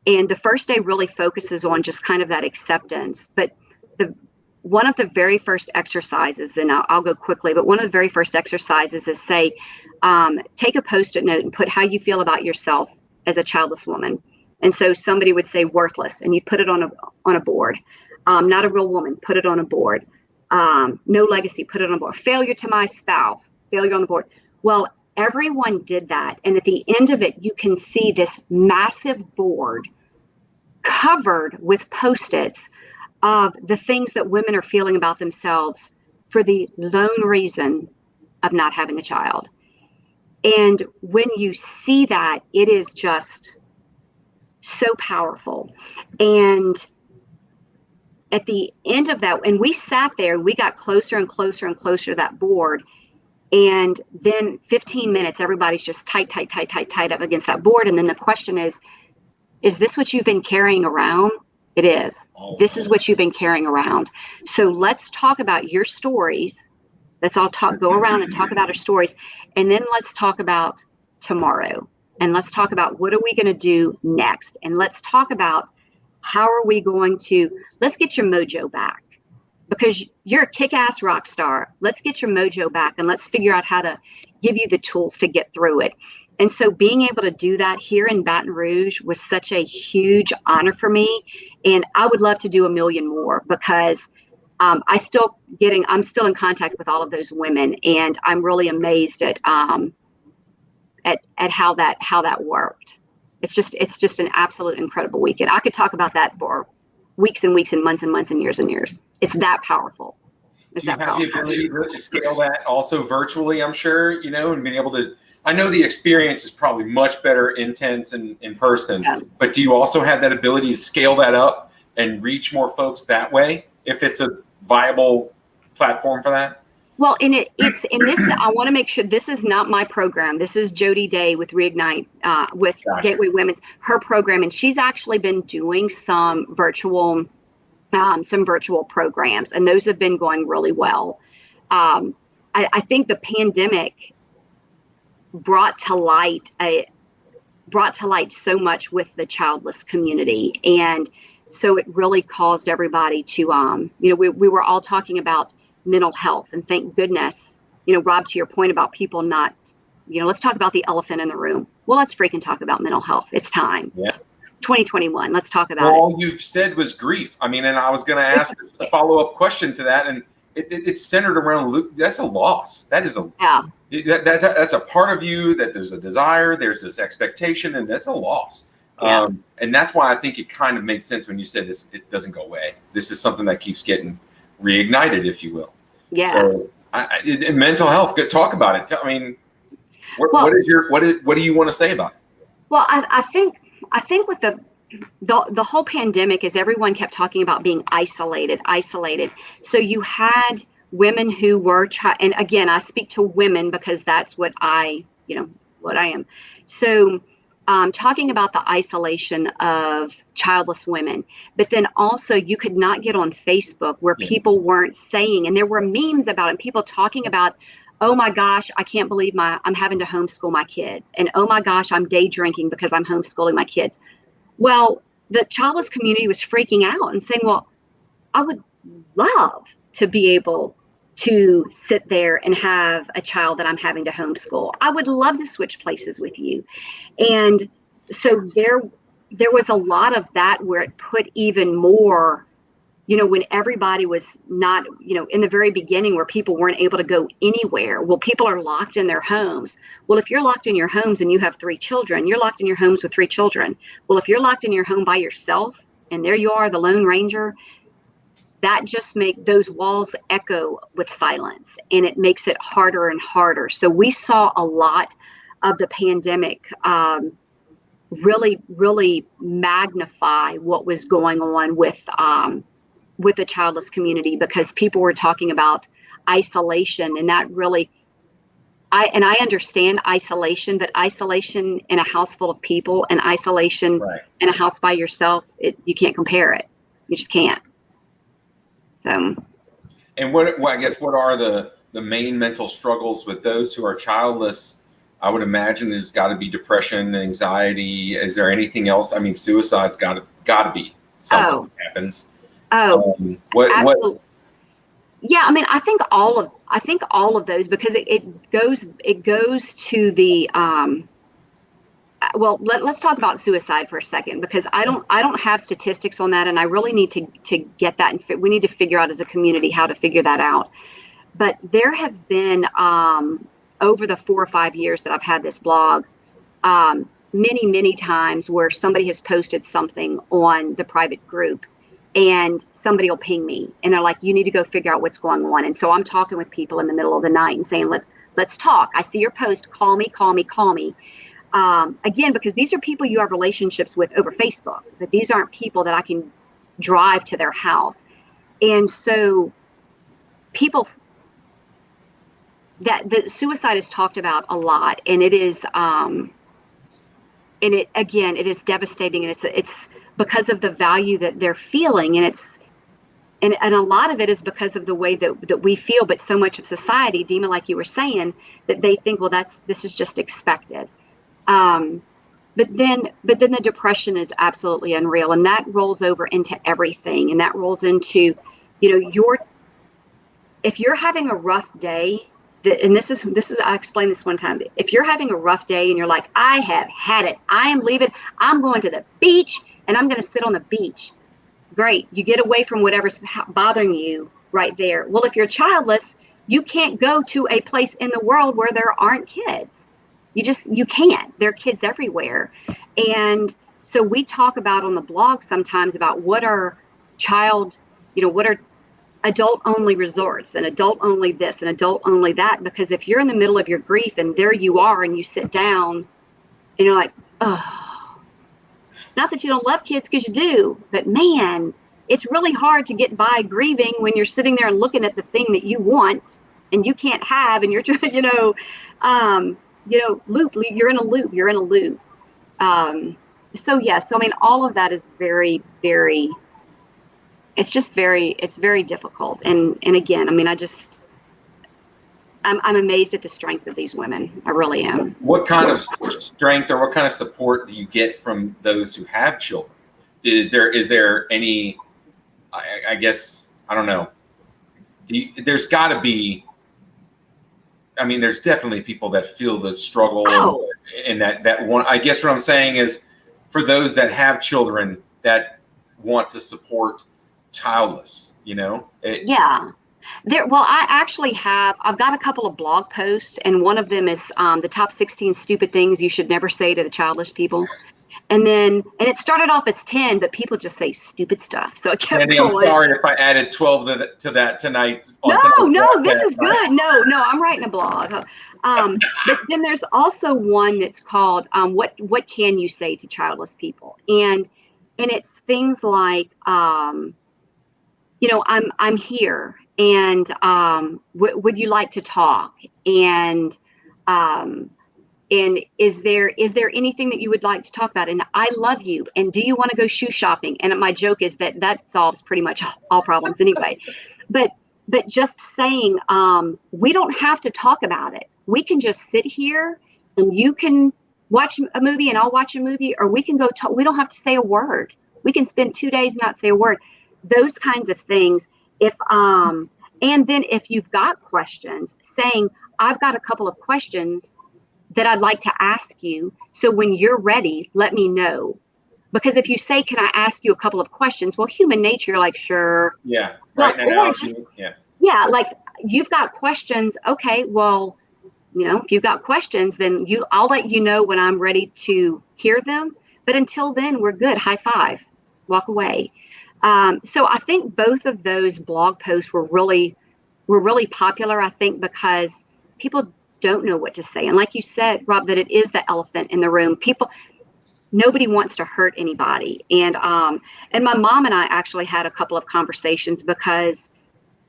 the first day really focuses on just kind of that acceptance. But one of the very first exercises, and I'll go quickly, but one of the very first exercises is take a Post-it note and put how you feel about yourself as a childless woman. And so somebody would say worthless, and you put it on a board. Not a real woman, put it on a board. No legacy, put it on a board. Failure to my spouse, failure on the board. Well, everyone did that. And at the end of it, you can see this massive board covered with Post-its of the things that women are feeling about themselves for the lone reason of not having a child. And when you see that, it is just so powerful. And at the end of that, and we sat there, we got closer and closer and closer to that board. And then 15 minutes, everybody's just tight up against that board. And then the question is this what you've been carrying around? It is. This is what you've been carrying around. So let's talk about your stories. Let's all go around and talk about our stories. And then let's talk about tomorrow. And let's talk about what are we going to do next? And let's talk about how are we going to, let's get your mojo back. Because you're a kick-ass rock star. Let's get your mojo back and let's figure out how to give you the tools to get through it. And so being able to do that here in Baton Rouge was such a huge honor for me. And I would love to do a million more because I'm still in contact with all of those women. And I'm really amazed at how that worked. It's just an absolute incredible weekend. I could talk about that for weeks and weeks and months and years and years. It's that powerful. Do you have the ability to scale that also virtually, I'm sure, and being able to, I know the experience is probably much better intense and in person, but do you also have that ability to scale that up and reach more folks that way if it's a viable platform for that? Well, it's in this, I want to make sure this is not my program. This is Jody Day with Reignite, with Gateway Women's, her program. And she's actually been doing some virtual programs, and those have been going really well. I think the pandemic brought to light so much with the childless community. And so it really caused everybody to, we were all talking about mental health, and thank goodness, Rob, to your point about people not, let's talk about the elephant in the room. Well, let's freaking talk about mental health. It's time. Yeah. 2021. Let's talk about it. All you've said was grief. I mean, and I was going to ask a follow-up question to that, and it's centered around that's a loss. That is that's a part of you that there's a desire, there's this expectation, and that's a loss. Yeah. And that's why I think it kind of made sense when you said this. It doesn't go away. This is something that keeps getting reignited, if you will. Yeah. So, mental health. Good. Talk about it. I mean, what do you want to say about it? Well, I think with the whole pandemic is everyone kept talking about being isolated. So you had women who were, and again, I speak to women because that's what I am. So talking about the isolation of childless women, but then also you could not get on Facebook where people weren't saying, and there were memes about it, people talking about, oh my gosh, I can't believe I'm having to homeschool my kids. And oh my gosh, I'm day drinking because I'm homeschooling my kids. Well, the childless community was freaking out and saying, well, I would love to be able to sit there and have a child that I'm having to homeschool. I would love to switch places with you. And so there was a lot of that where it put even more, when everybody was not, in the very beginning where people weren't able to go anywhere. Well, people are locked in their homes. Well, if you're locked in your homes and you have 3 children, you're locked in your homes with 3 children. Well, if you're locked in your home by yourself and there you are, the Lone Ranger, that just makes those walls echo with silence, and it makes it harder and harder. So we saw a lot of the pandemic really, really magnify what was going on with the childless community, because people were talking about isolation, and that really, I understand isolation, but isolation in a house full of people and isolation in a house by yourself, you can't compare it. You just can't. So. And what are the main mental struggles with those who are childless? I would imagine there's got to be depression, anxiety. Is there anything else? I mean, suicide's got to be something that happens. Absolutely. What? Yeah, I mean, I think all of those, because it goes to the well, let's talk about suicide for a second, because I don't have statistics on that, and I really need to get that, and we need to figure out as a community how to figure that out. But there have been over the 4 or 5 years that I've had this blog, many times where somebody has posted something on the private group, and somebody will ping me and they're like, you need to go figure out what's going on. And so I'm talking with people in the middle of the night and saying, let's talk. I see your post. Call me. Again, because these are people you have relationships with over Facebook, but these aren't people that I can drive to their house. And so people, that the suicide is talked about a lot, and it is, and it is devastating, and it's because of the value that they're feeling, and and a lot of it is because of the way that we feel, but so much of society, Dima, like you were saying, that they think, well, this is just expected. But then the depression is absolutely unreal, and that rolls over into everything, and that rolls into, if you're having a rough day, and this is I explained this one time. If you're having a rough day and you're like, I have had it, I am leaving, I'm going to the beach, and I'm going to sit on the beach. Great, you get away from whatever's bothering you right there. Well, if you're childless, you can't go to a place in the world where there aren't kids. You can't. There are kids everywhere. And so we talk about on the blog sometimes about what are adult only resorts and adult only this and adult only that, because if you're in the middle of your grief and there you are and you sit down and you're like, oh, not that you don't love kids, because you do, but man, it's really hard to get by grieving when you're sitting there and looking at the thing that you want and you can't have, and you're trying, you're in a loop. So I mean, all of that is very, very, it's very difficult. And again, I mean, I'm amazed at the strength of these women. I really am. What kind of strength or what kind of support do you get from those who have children? Is there any, I guess, I don't know. There's gotta be, I mean, there's definitely people that feel the struggle and that one. I guess what I'm saying is, for those that have children that want to support childless, Yeah. I've got a couple of blog posts, and one of them is the top 16 stupid things you should never say to the childless people. And it started off as 10, but people just say stupid stuff. So it kept Andy, going. I'm sorry if I added 12 to that tonight. No, this is good. No, I'm writing a blog. But then there's also one that's called what can you say to childless people? And it's things like, I'm here, and would you like to talk? And is there anything that you would like to talk about? And I love you. And do you want to go shoe shopping? And my joke is that solves pretty much all problems anyway. But just saying, we don't have to talk about it. We can just sit here and you can watch a movie and I'll watch a movie, or we can go talk. We don't have to say a word. We can spend 2 days not say a word. Those kinds of things. And then if you've got questions, saying, I've got a couple of questions that I'd like to ask you. So when you're ready, let me know. Because if you say, can I ask you a couple of questions? Well, human nature, you're like, sure. Yeah. Right now. Yeah. Like, you've got questions. Okay. Well, if you've got questions, then I'll let you know when I'm ready to hear them. But until then, we're good. High five, walk away. So I think both of those blog posts were really popular, I think, because people don't know what to say. And like you said, Rob, that it is the elephant in the room. Nobody wants to hurt anybody. And my mom and I actually had a couple of conversations, because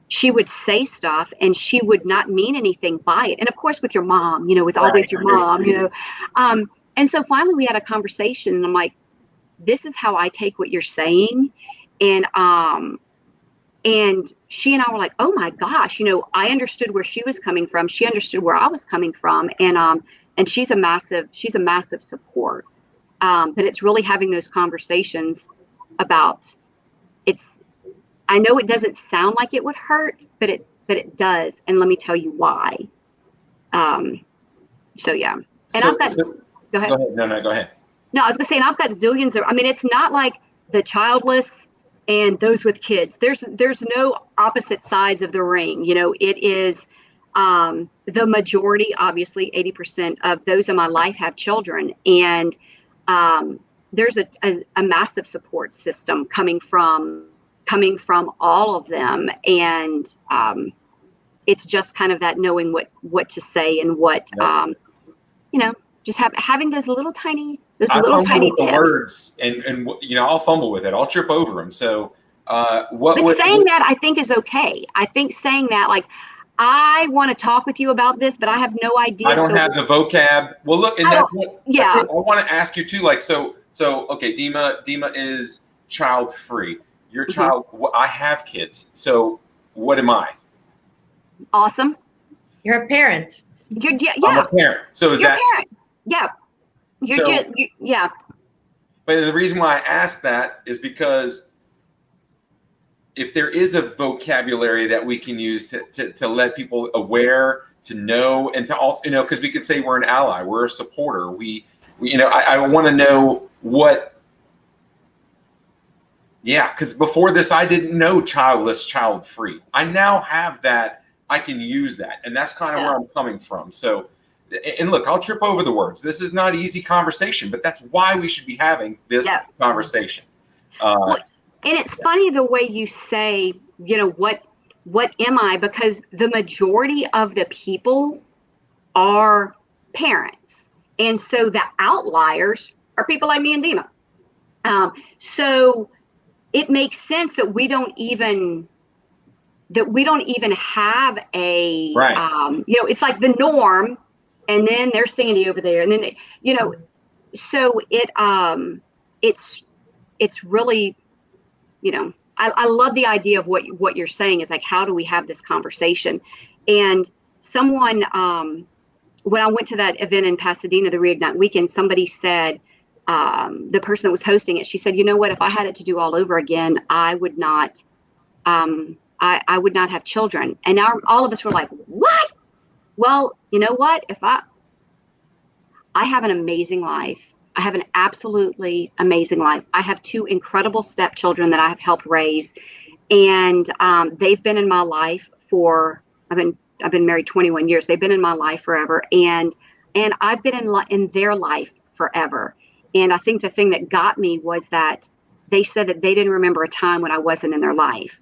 she would say stuff and she would not mean anything by it. And of course, with your mom, it's always your mom, And so finally we had a conversation, and I'm like, this is how I take what you're saying. And she and I were like, oh my gosh, I understood where she was coming from. She understood where I was coming from. And she's a massive support. But it's really having those conversations about I know it doesn't sound like it would hurt, but it does. And let me tell you why. So yeah. And go ahead. Go ahead. No, go ahead. No, I was gonna say, and I've got zillions of, it's not like the childless and those with kids. There's no opposite sides of the ring. It is the majority, obviously 80% of those in my life have children. And there's a massive support system coming from coming from all of them. And it's just kind of that knowing what to say and what, just having those little tiny tips. The words and I'll fumble with it. I'll trip over them. So saying that I think is okay. I think saying that, like, I want to talk with you about this, but I have no idea. I don't have the vocab. Well, look, and that's what I want to ask you too. Like, so okay, Dima is child free. Your child. I have kids. So what am I? Awesome. You're a parent. I'm a parent. So is You're that? A parent. Yeah. But the reason why I asked that is because if there is a vocabulary that we can use to let people aware, to know, and to also, because we could say we're an ally, we're a supporter. I want to know what. Yeah, because before this, I didn't know childless, child free. I now have that. I can use that, and that's kind of where I'm coming from. So, and look, I'll trip over the words. This is not easy conversation, but that's why we should be having this conversation. And it's funny the way you say, what am I? Because the majority of the people are parents. And so the outliers are people like me and Dima. So it makes sense that we don't even have a, it's like the norm, and then there's Sandy over there. And then, so it's really, I love the idea of what you're saying is like, how do we have this conversation? And someone, when I went to that event in Pasadena, the Reignite Weekend, somebody said, the person that was hosting it, she said, you know what, if I had it to do all over again, I would not have children. And now all of us were like, what? Well, you know what? I have an amazing life. I have an absolutely amazing life. I have 2 incredible stepchildren that I have helped raise, and they've been in my life for. I've been married 21 years. They've been in my life forever, and I've been in their life forever. And I think the thing that got me was that they said that they didn't remember a time when I wasn't in their life,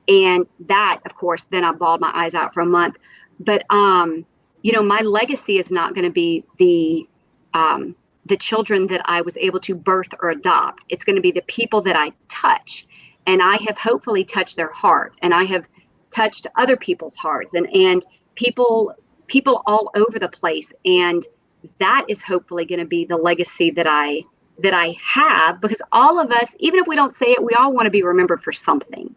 and that, of course, then I bawled my eyes out for a month. But my legacy is not going to be the children that I was able to birth or adopt. It's going to be the people that I touch. And I have hopefully touched their heart, and I have touched other people's hearts and people all over the place. And that is hopefully going to be the legacy that I have, because all of us, even if we don't say it, we all want to be remembered for something.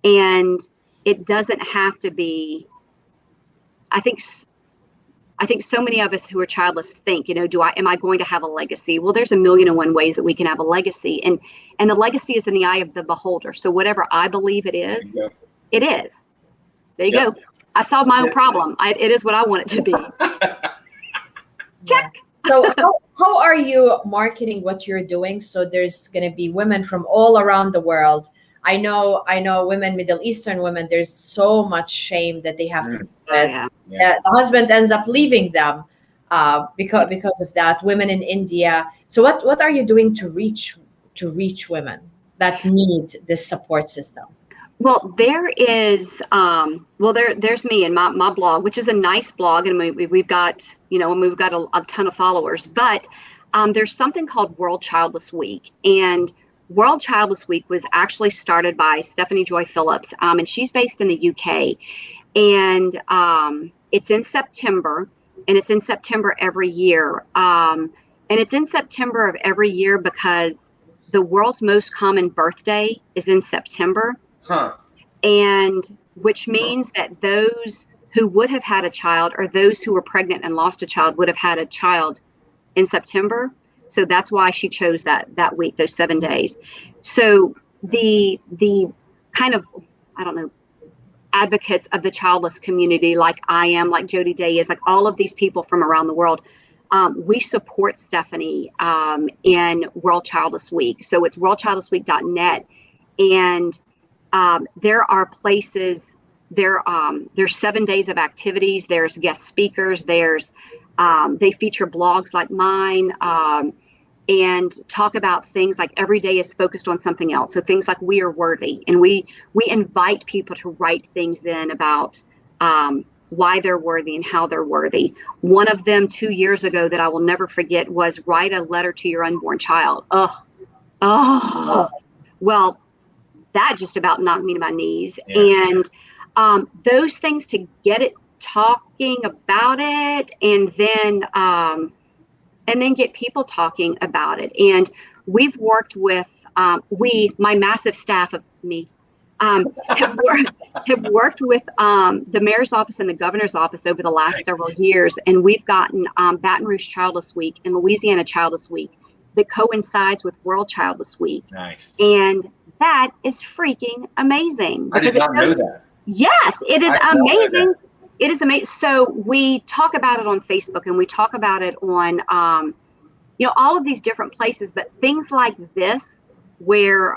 And it doesn't have to be, I think so many of us who are childless think, am I going to have a legacy? Well, there's 1,000,001 ways that we can have a legacy, and the legacy is in the eye of the beholder. So whatever I believe it is, it is. There you go. I solved my own problem. It is what I want it to be. Check. So how are you marketing what you're doing? So there's going to be women from all around the world. I know women, Middle Eastern women, there's so much shame that they have to deal with. The husband ends up leaving them because of that. Women in India. So what are you doing to reach women that need this support system? Well, there is there's me and my blog, which is a nice blog, and we've got a ton of followers. But there's something called World Childless Week, and World Childless Week was actually started by Stephanie Joy Phillips, and she's based in the UK, and it's in September, and it's in September every year, and it's in September of every year because the world's most common birthday is in September, and which means that those who would have had a child, or those who were pregnant and lost a child, would have had a child in September. So that's why she chose that week, those 7 days. So the kind of, advocates of the childless community, like I am, like Jody Day is, like all of these people from around the world, we support Stephanie in World Childless Week. So it's worldchildlessweek.net. And there are places, there's 7 days of activities. There's guest speakers. They feature blogs like mine. and talk about things like every day is focused on something else. So things like we are worthy, and we invite people to write things in about why they're worthy and how they're worthy. One of them 2 years ago that I will never forget was write a letter to your unborn child. Well, that just about knocked me to my knees. Yeah. And those things, to get it talking about it, and then get people talking about it. And we've worked with my massive staff of me have worked with the mayor's office and the governor's office over the last several years, and we've gotten Baton Rouge Childless Week and Louisiana Childless Week that coincides with World Childless Week. Nice. And that is freaking amazing. I did not know that. Yes, it is amazing. It is amazing. So we talk about it on Facebook, and we talk about it on, all of these different places. But things like this, where,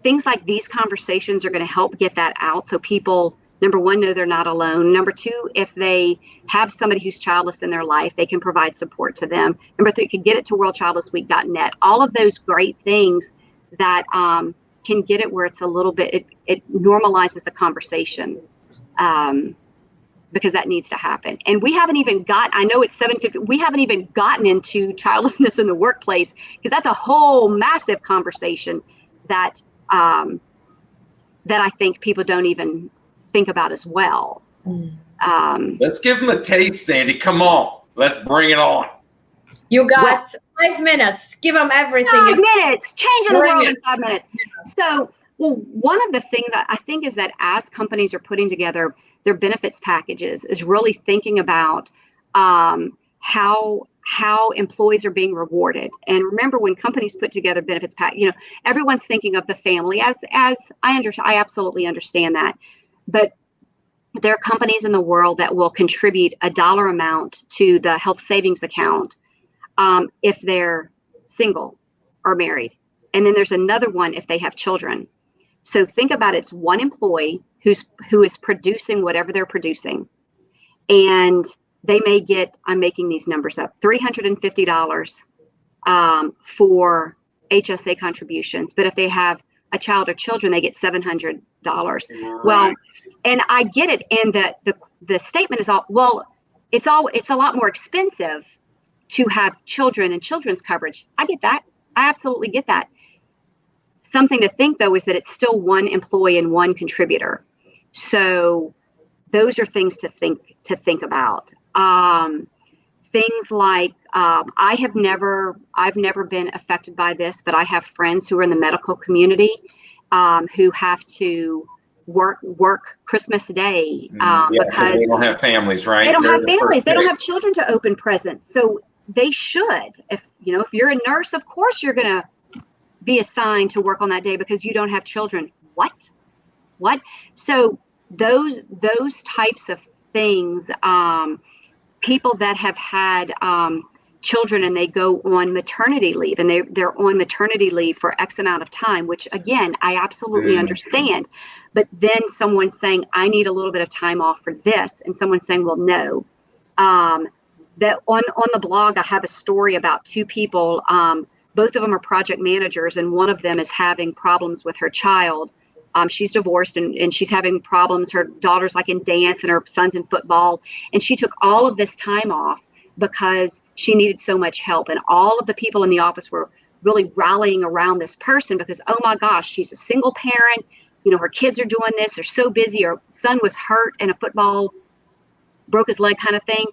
things like these conversations are going to help get that out. So people, number one, know they're not alone. Number two, if they have somebody who's childless in their life, they can provide support to them. Number three, you can get it to worldchildlessweek.net. All of those great things that can get it where it's a little bit, it normalizes the conversation. Because that needs to happen. And we haven't even I know it's 7:50, we haven't even gotten into childlessness in the workplace, because that's a whole massive conversation that that I think people don't even think about as well. Let's give them a taste, Sandy. Come on, let's bring it on. You got 5 minutes. Give them everything. 5 minutes, changing the world in 5 minutes. So, well, one of the things that I think is that as companies are putting together their benefits packages, is really thinking about how employees are being rewarded. And remember, when companies put together benefits everyone's thinking of the family, as I absolutely understand that. But there are companies in the world that will contribute a dollar amount to the health savings account if they're single or married. And then there's another one if they have children. So think about it's one employee who is producing whatever they're producing, and they may get, I'm making these numbers up, $350 for HSA contributions. But if they have a child or children, they get $700. Right. Well, and I get it. And the statement is it's a lot more expensive to have children and children's coverage. I get that. I absolutely get that. Something to think, though, is that it's still one employee and one contributor. So those are things to think about. Things like I've never been affected by this, but I have friends who are in the medical community who have to work Christmas Day because they don't have families, right? They don't have families. They don't have children to open presents. So they should. If you're a nurse, of course you're going to be assigned to work on that day because you don't have children. What? So those types of things, people that have had children and they go on maternity leave, and they're on maternity leave for X amount of time, which again, I absolutely understand. But then someone saying, I need a little bit of time off for this, and someone saying, well, no. That on the blog, I have a story about two people. Both of them are project managers, and one of them is having problems with her child. She's divorced and she's having problems. Her daughter's like in dance and her son's in football. And she took all of this time off because she needed so much help. And all of the people in the office were really rallying around this person because, oh my gosh, she's a single parent. Her kids are doing this. They're so busy. Her son was hurt in a football, broke his leg kind of thing.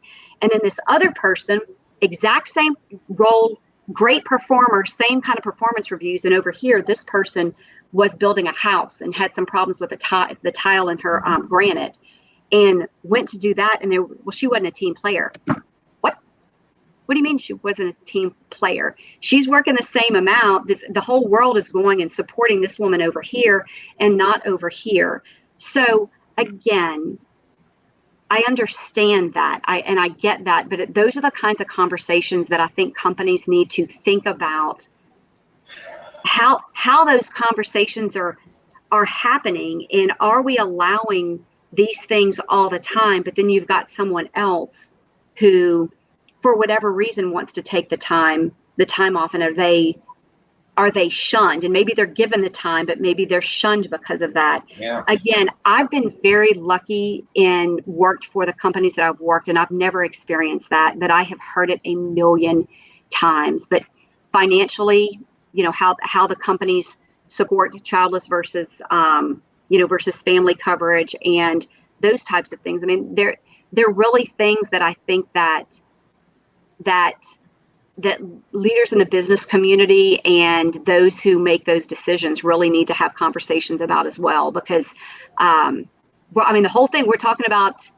And then this other person, exact same role, great performer, same kind of performance reviews. And over here, this person was building a house and had some problems with the tile in her granite, and went to do that. And she wasn't a team player. What do you mean she wasn't a team player? She's working the same amount. The whole world is going and supporting this woman over here and not over here. So again, I understand that. I get that, but those are the kinds of conversations that I think companies need to think about. How those conversations are happening, and are we allowing these things all the time? But then you've got someone else who for whatever reason wants to take the time off, and are they shunned? And maybe they're given the time, but maybe they're shunned because of that. Yeah. Again, I've been very lucky and worked for the companies that I've worked, and I've never experienced that, but I have heard it a million times. But financially, how the companies support childless versus, versus family coverage and those types of things. I mean, they're really things that I think that leaders in the business community and those who make those decisions really need to have conversations about as well, because, the whole thing we're talking about,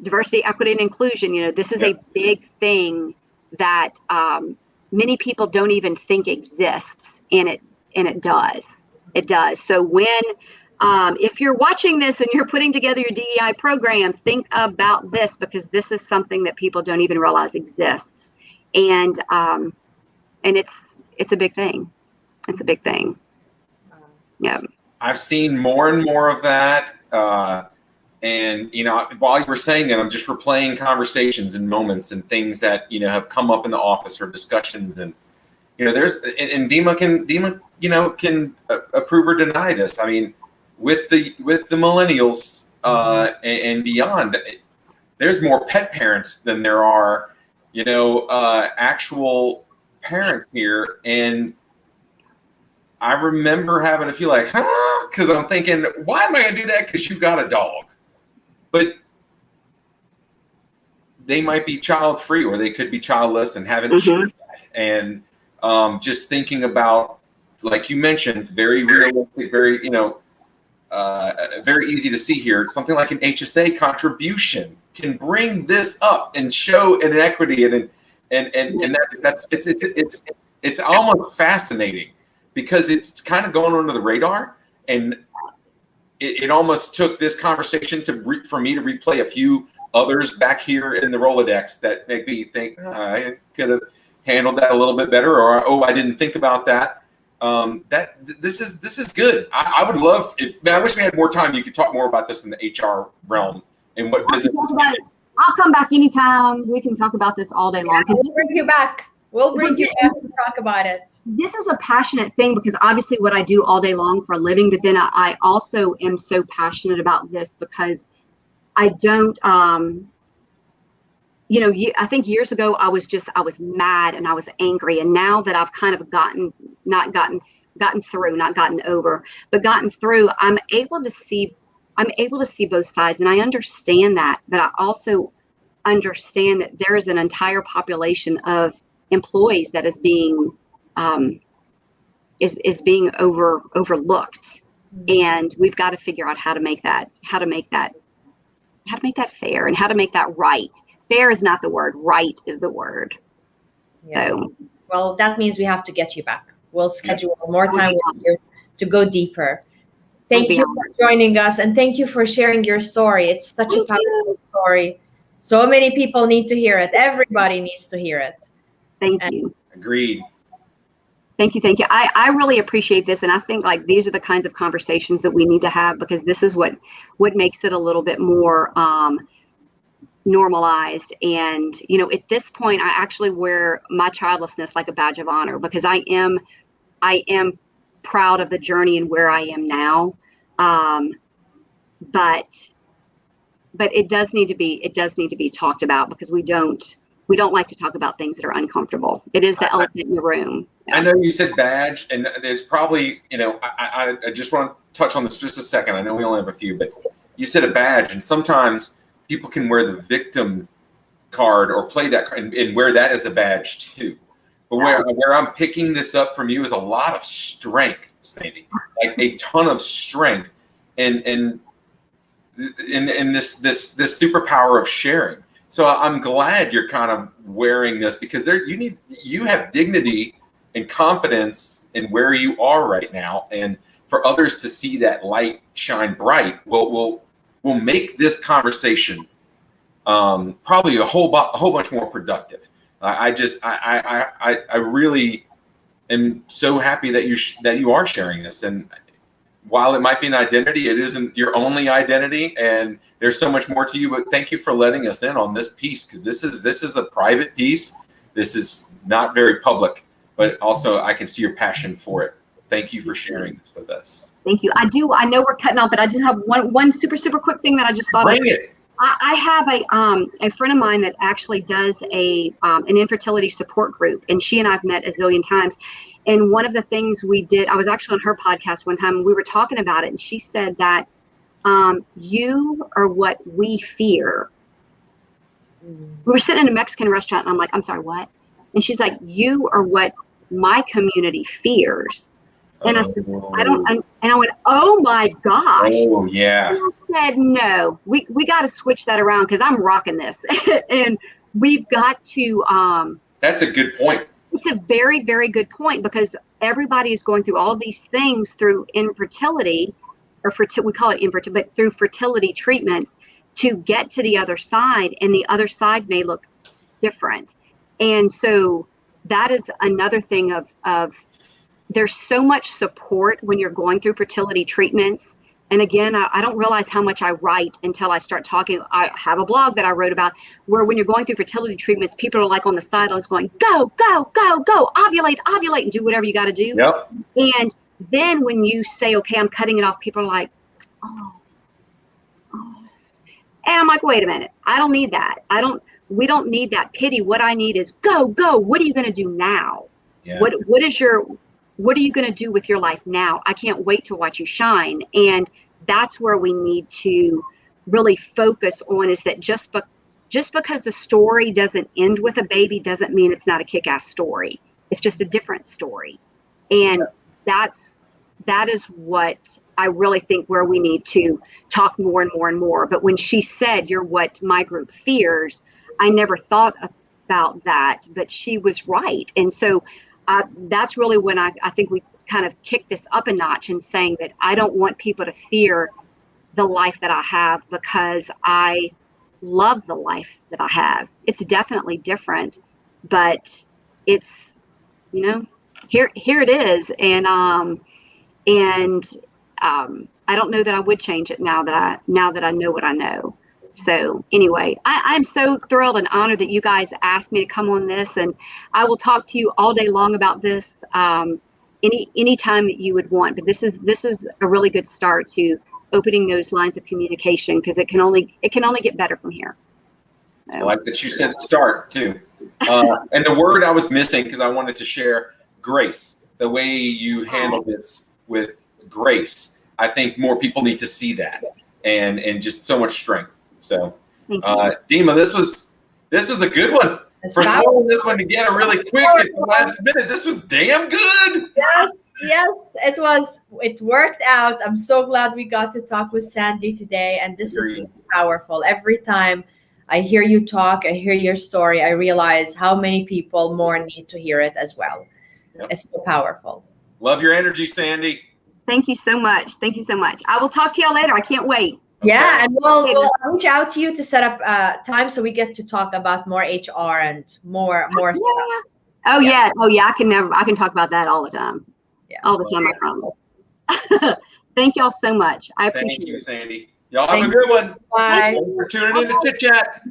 diversity, equity, and inclusion, this is a big thing that many people don't even think exists, and it does. It does. So when, if you're watching this and you're putting together your DEI program, think about this, because this is something that people don't even realize exists. And it's a big thing. It's a big thing. Yeah. I've seen more and more of that. And, while you were saying that, I'm just replaying conversations and moments and things that, have come up in the office or discussions. And, and Dima can approve or deny this. I mean, with the millennials and beyond, there's more pet parents than there are, actual parents here. And I remember having to feel like, because I'm thinking, why am I going to do that? Because you got a dog. But they might be child free, or they could be childless and haven't shared that. And just thinking about, like you mentioned, very realistic, very, very easy to see here. Something like an HSA contribution can bring this up and show an equity, and it's almost fascinating, because it's kind of going under the radar, and it almost took this conversation for me to replay a few others back here in the Rolodex that make me think, I could have handled that a little bit better, or I didn't think about that. This is good. I would love I wish we had more time. You could talk more about this in the HR realm and what business. I'll come back anytime. We can talk about this all day long. We'll bring you back. We'll bring you back to talk about it. This is a passionate thing, because obviously what I do all day long for a living, but then I also am so passionate about this because I don't, I think years ago I was mad and I was angry. And now that I've kind of gotten through, I'm able to see both sides, and I understand that, but I also understand that there's an entire population of employees that is being overlooked, and we've got to figure out how to make that fair, and how to make that right. Fair is not the word, right is the word. Yeah. So, well, that means we have to get you back. We'll schedule more time with you to go deeper. Thank you for joining us, and thank you for sharing your story. It's such a powerful story. So many people need to hear it. Everybody needs to hear it. Thank you. Agreed. Thank you. I really appreciate this, and I think like these are the kinds of conversations that we need to have, because this is what makes it a little bit more normalized. And at this point, I actually wear my childlessness like a badge of honor, because I am proud of the journey and where I am now. But it does need to be talked about, because we don't like to talk about things that are uncomfortable. It is the elephant in the room. I know you said badge, and there's probably, I just want to touch on this just a second. I know we only have a few, but you said a badge, and sometimes people can wear the victim card or play that card and wear that as a badge too. But where I'm picking this up from you is a lot of strength, Sandy, like a ton of strength, and this superpower of sharing. So I'm glad you're kind of wearing this, because you have dignity and confidence in where you are right now, and for others to see that light shine bright will make this conversation probably a whole bunch more productive. I really am so happy that you are sharing this, and while it might be an identity, it isn't your only identity, and there's so much more to you. But thank you for letting us in on this piece, because this is a private piece. This is not very public, but also I can see your passion for it. Thank you for sharing this with us. Thank you. I know we're cutting off, but I just have one super quick thing that I just thought of. Bring it. I have a friend of mine that actually does an infertility support group, and she and I've met a zillion times. And one of the things we did, I was actually on her podcast one time, and we were talking about it, and she said that you are what we fear. We were sitting in a Mexican restaurant, and I'm like, I'm sorry, what? And she's like, you are what my community fears. And I said, and I went, oh my gosh. Oh yeah. And I said, no, we got to switch that around, because I'm rocking this. And we've got to. That's a good point. It's a very, very good point, because everybody is going through all of these things through infertility, or we call it infertility, but through fertility treatments to get to the other side, and the other side may look different. And so that is another thing of there's so much support when you're going through fertility treatments. And again, I don't realize how much I write until I start talking. I have a blog that I wrote about where when you're going through fertility treatments, people are like on the sidelines going, go, go, go, go, ovulate, and do whatever you got to do. Yep. And then when you say, okay, I'm cutting it off, people are like, oh. And I'm like, wait a minute, I don't need that. We don't need that pity. What I need is go. What are you going to do now? Yeah. What are you going to do with your life now? I can't wait to watch you shine. And that's where we need to really focus on, is that just because the story doesn't end with a baby doesn't mean it's not a kick-ass story. It's just a different story. And that is what I really think where we need to talk more and more and more. But when she said, you're what my group fears, I never thought about that, but she was right. And so that's really when I think we kind of kick this up a notch in saying that I don't want people to fear the life that I have, because I love the life that I have. It's definitely different, but it's, here it is. And I don't know that I would change it now that I know what I know. So anyway, I'm so thrilled and honored that you guys asked me to come on this, and I will talk to you all day long about this any time that you would want. But this is a really good start to opening those lines of communication, because it can only get better from here. I like that you said start too. And the word I was missing, because I wanted to share, grace. The way you handle this with grace, I think more people need to see that, and just so much strength. So, Dima, this was a good one. For throwing this one together really quick at the last minute, this was damn good. Yes, it was. It worked out. I'm so glad we got to talk with Sandy today, and this is so powerful. Every time I hear you talk, I hear your story, I realize how many people more need to hear it as well. Yep. It's so powerful. Love your energy, Sandy. Thank you so much. I will talk to y'all later. I can't wait. Okay. Yeah, and we'll reach out to you to set up time so we get to talk about more HR and more stuff. Oh yeah. I can talk about that all the time. Yeah. All the time, I promise. Thank y'all so much. I appreciate it. Thank you, Sandy. Y'all have a good one. Bye. Thanks for tuning in to Chit Chat.